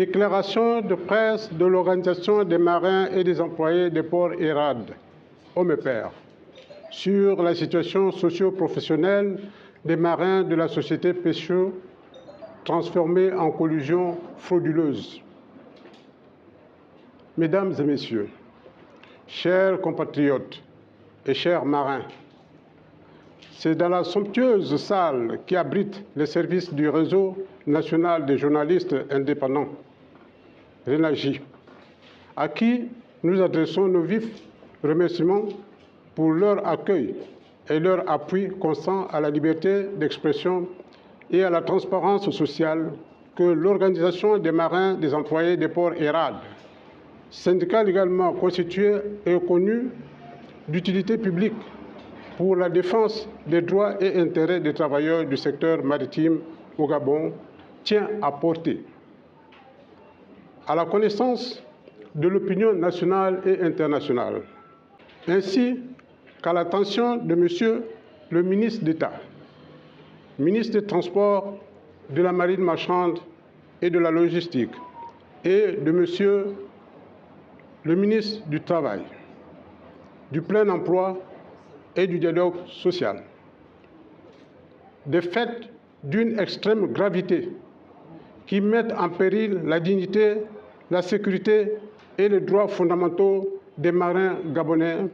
Déclaration de presse de l'Organisation des marins et des employés des ports ERAD, OMEPER, sur la situation socio-professionnelle des marins de la société Pécho transformée en collusion frauduleuse. Mesdames et messieurs, chers compatriotes et chers marins, c'est dans la somptueuse salle qui abrite les services du Réseau national des journalistes indépendants, RENAJ, à qui nous adressons nos vifs remerciements pour leur accueil et leur appui constant à la liberté d'expression et à la transparence sociale que l'Organisation des marins des employés des ports ERAD, syndicat également constitué et connu d'utilité publique pour la défense des droits et intérêts des travailleurs du secteur maritime au Gabon, tient à porter à la connaissance de l'opinion nationale et internationale, ainsi qu'à l'attention de Monsieur le ministre d'État, ministre des Transports, de la Marine marchande et de la Logistique, et de Monsieur le ministre du Travail, du Plein Emploi et du Dialogue social. Des faits d'une extrême gravité qui mettent en péril la dignité, la sécurité et les droits fondamentaux des marins gabonais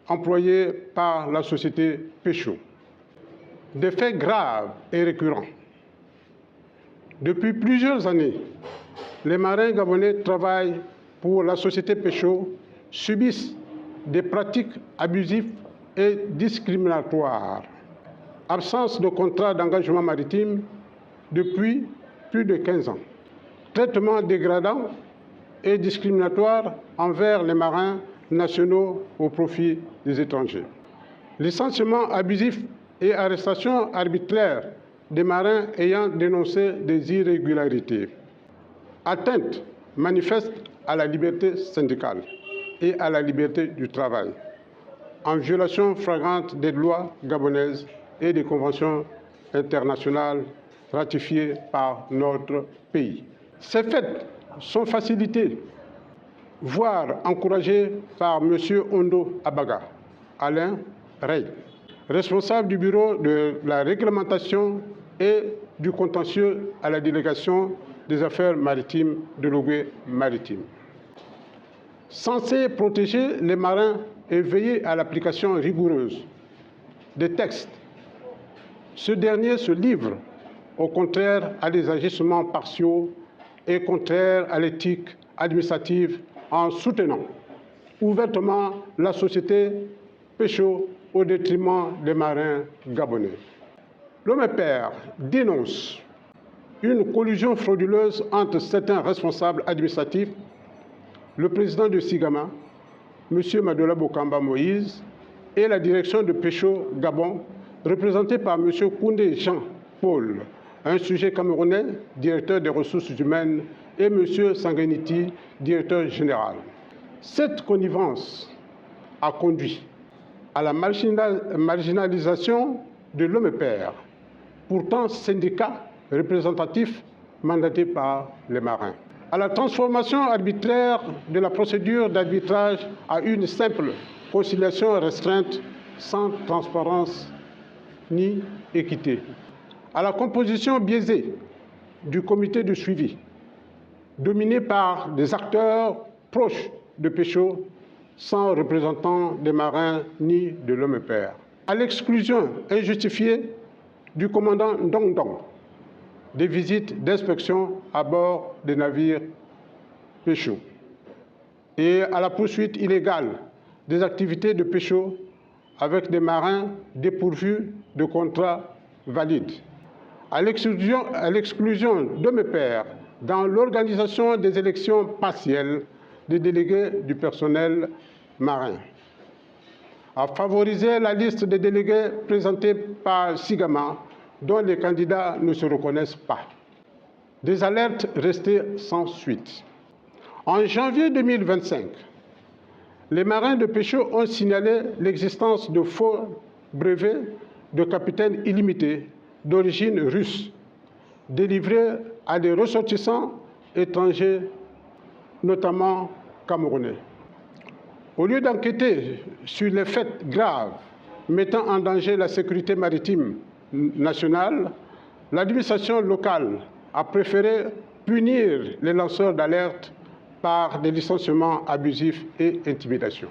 employés par la société Pécho. Des faits graves et récurrents. Depuis plusieurs années, les marins gabonais travaillent pour la société Pécho, subissent des pratiques abusives et discriminatoires. Absence de contrat d'engagement maritime depuis plus de 15 ans. Traitement dégradant et discriminatoire envers les marins nationaux au profit des étrangers. Licenciement abusif et arrestation arbitraire des marins ayant dénoncé des irrégularités. Atteinte manifeste à la liberté syndicale et à la liberté du travail, en violation flagrante des lois gabonaises et des conventions internationales ratifiées par notre pays. Ces faits sont facilités, voire encouragés par M. Ondo Abaga, Alain Rey, responsable du bureau de la réglementation et du contentieux à la délégation des affaires maritimes de l'Ogué maritime. Censé protéger les marins et veiller à l'application rigoureuse des textes, ce dernier se livre au contraire à des agissements partiaux et contraires à l'éthique administrative en soutenant ouvertement la société Pécho au détriment des marins gabonais. L'OMEPER dénonce une collusion frauduleuse entre certains responsables administratifs, le président de Sigama, M. Madola Bokamba Moïse, et la direction de Pécho Gabon, représentée par M. Koundé Jean-Paul, un sujet camerounais, directeur des ressources humaines, et M. Sanguiniti, directeur général. Cette connivence a conduit à la marginalisation de l'OMEPER, pourtant syndicat représentatif mandaté par les marins, à la transformation arbitraire de la procédure d'arbitrage à une simple conciliation restreinte sans transparence ni équité, à la composition biaisée du comité de suivi, dominé par des acteurs proches de Pécho, sans représentants des marins ni de l'OMEPER, à l'exclusion injustifiée du commandant Ndong Ndong des visites d'inspection à bord des navires Pécho, et à la poursuite illégale des activités de Pécho avec des marins dépourvus de contrats valides, à l'exclusion d'OMEPER dans l'organisation des élections partielles des délégués du personnel marin, à favoriser la liste des délégués présentés par Sigama dont les candidats ne se reconnaissent pas. Des alertes restées sans suite. En janvier 2025, les marins de Pécho ont signalé l'existence de faux brevets de capitaine illimité d'origine russe, délivrés à des ressortissants étrangers, notamment camerounais. Au lieu d'enquêter sur les faits graves mettant en danger la sécurité maritime nationale, l'administration locale a préféré punir les lanceurs d'alerte par des licenciements abusifs et intimidations.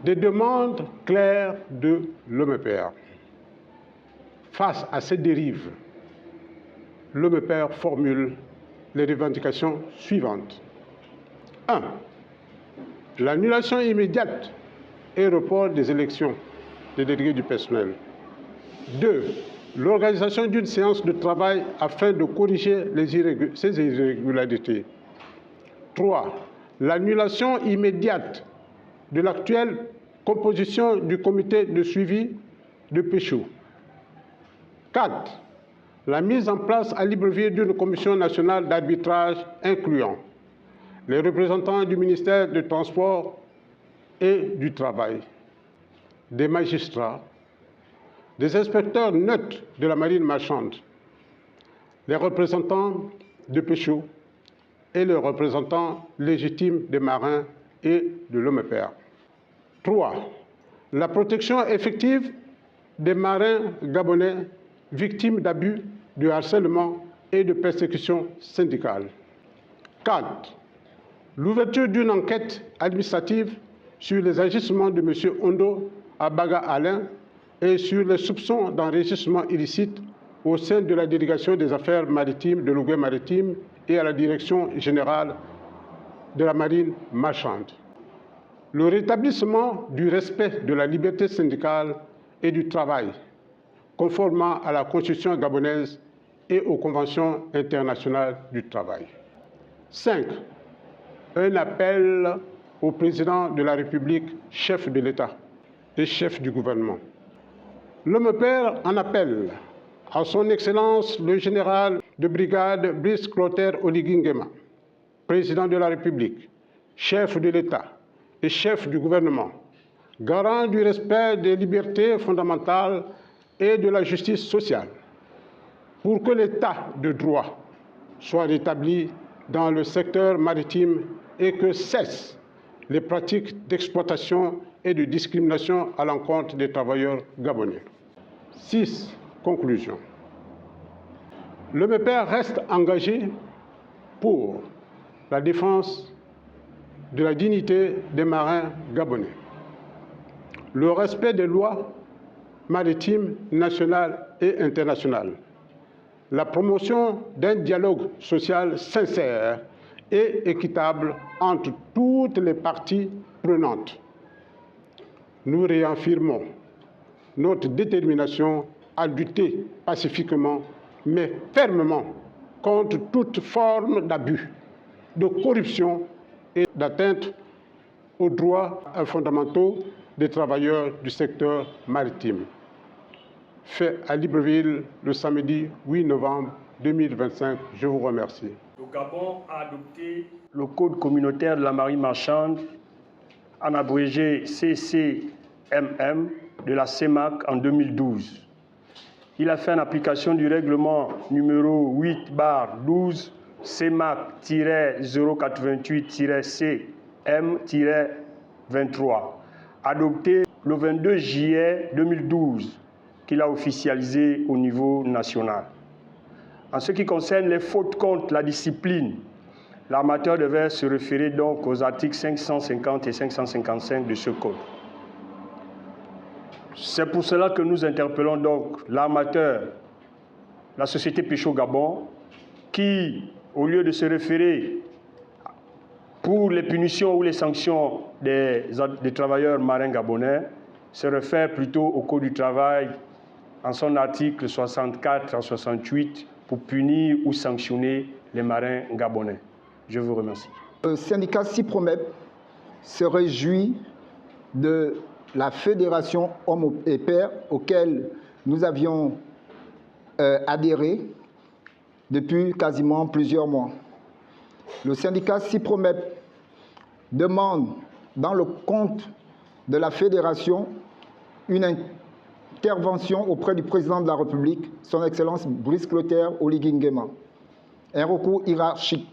Des demandes claires de l'OMEPER. Face à ces dérives, l'OMEPER formule les revendications suivantes. 1. L'annulation immédiate et report des élections des délégués du personnel. 2. L'organisation d'une séance de travail afin de corriger ces irrégularités. 3. L'annulation immédiate de l'actuelle composition du comité de suivi de Péchou. 4. La mise en place à Libreville d'une commission nationale d'arbitrage incluant les représentants du ministère des Transports et du Travail, des magistrats, des inspecteurs neutres de la marine marchande, les représentants de Péchou et les représentants légitimes des marins et de l'OMEPER. 3. La protection effective des marins gabonais victimes d'abus, de harcèlement et de persécutions syndicales. 4. L'ouverture d'une enquête administrative sur les agissements de M. Ondo Abaga Alain et sur les soupçons d'enrichissement illicite au sein de la délégation des affaires maritimes de l'Ouguay maritime et à la direction générale de la marine marchande. Le rétablissement du respect de la liberté syndicale et du travail, conformément à la Constitution gabonaise et aux conventions internationales du travail. 5. Un appel au président de la République, chef de l'État et chef du gouvernement. L'OMEPER en appelle à son Excellence le général de brigade Brice Clotaire Oligui Nguema, président de la République, chef de l'État et chef du gouvernement, garant du respect des libertés fondamentales et de la justice sociale, pour que l'État de droit soit rétabli dans le secteur maritime et que cessent les pratiques d'exploitation et de discrimination à l'encontre des travailleurs gabonais. 6. Conclusion. L'OMEPER reste engagé pour la défense de la dignité des marins gabonais, le respect des lois maritimes nationales et internationales, la promotion d'un dialogue social sincère et équitable entre toutes les parties prenantes. Nous réaffirmons notre détermination à lutter pacifiquement mais fermement contre toute forme d'abus, de corruption et d'atteinte aux droits fondamentaux des travailleurs du secteur maritime. Fait à Libreville le samedi 8 novembre 2025. Je vous remercie. Le Gabon a adopté le Code communautaire de la marine marchande, en abrégé CCMM, de la CEMAC en 2012. Il a fait en application du règlement numéro 8/12 CEMAC-088-CM-23, adopté le 22 juillet 2012, qu'il a officialisé au niveau national. En ce qui concerne les fautes contre la discipline, l'armateur devait se référer donc aux articles 550 et 555 de ce code. C'est pour cela que nous interpellons donc l'armateur, la société Péchou Gabon, qui, au lieu de se référer pour les punitions ou les sanctions des travailleurs marins gabonais, se réfère plutôt au Code du travail en son article 64 à 68 pour punir ou sanctionner les marins gabonais. Je vous remercie. Le syndicat CIPROMEP se réjouit de la fédération Hommes et Pères auquel nous avions adhéré depuis quasiment plusieurs mois. Le syndicat CIPROMEP demande dans le compte de la fédération une intervention auprès du président de la République, son Excellence Brice Clotaire Oligui Nguema, un recours hiérarchique.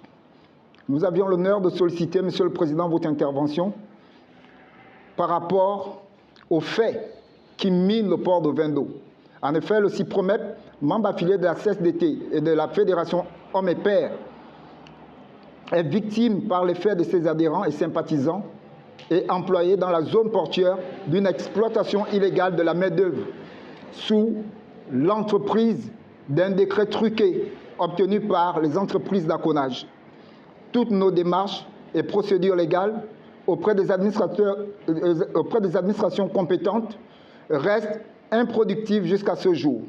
Nous avions l'honneur de solliciter, Monsieur le Président, votre intervention par rapport aux faits qui minent le port de Vendo. En effet, le CIPROMEP, membre affilié de la CSDT et de la Fédération Hommes et Pères, est victime par les faits de ses adhérents et sympathisants et employé dans la zone portuaire d'une exploitation illégale de la main-d'œuvre sous l'entreprise d'un décret truqué obtenu par les entreprises d'accounage. Toutes nos démarches et procédures légales auprès des administrations compétentes restent improductives jusqu'à ce jour.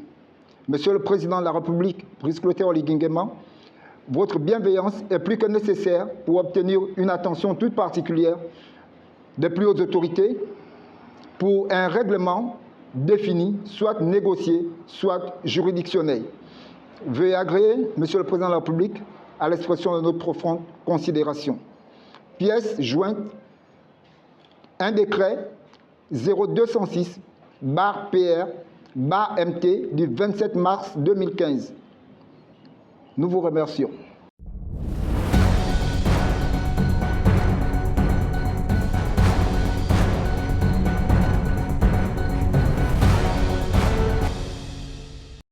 Monsieur le Président de la République, Brice Clotaire Oligui Nguema, votre bienveillance est plus que nécessaire pour obtenir une attention toute particulière des plus hautes autorités pour un règlement défini, soit négocié, soit juridictionnel. Veuillez agréer, Monsieur le Président de la République, à l'expression de notre profonde considération. Pièce jointe, un décret 0206/PR/MT du 27 mars 2015. Nous vous remercions.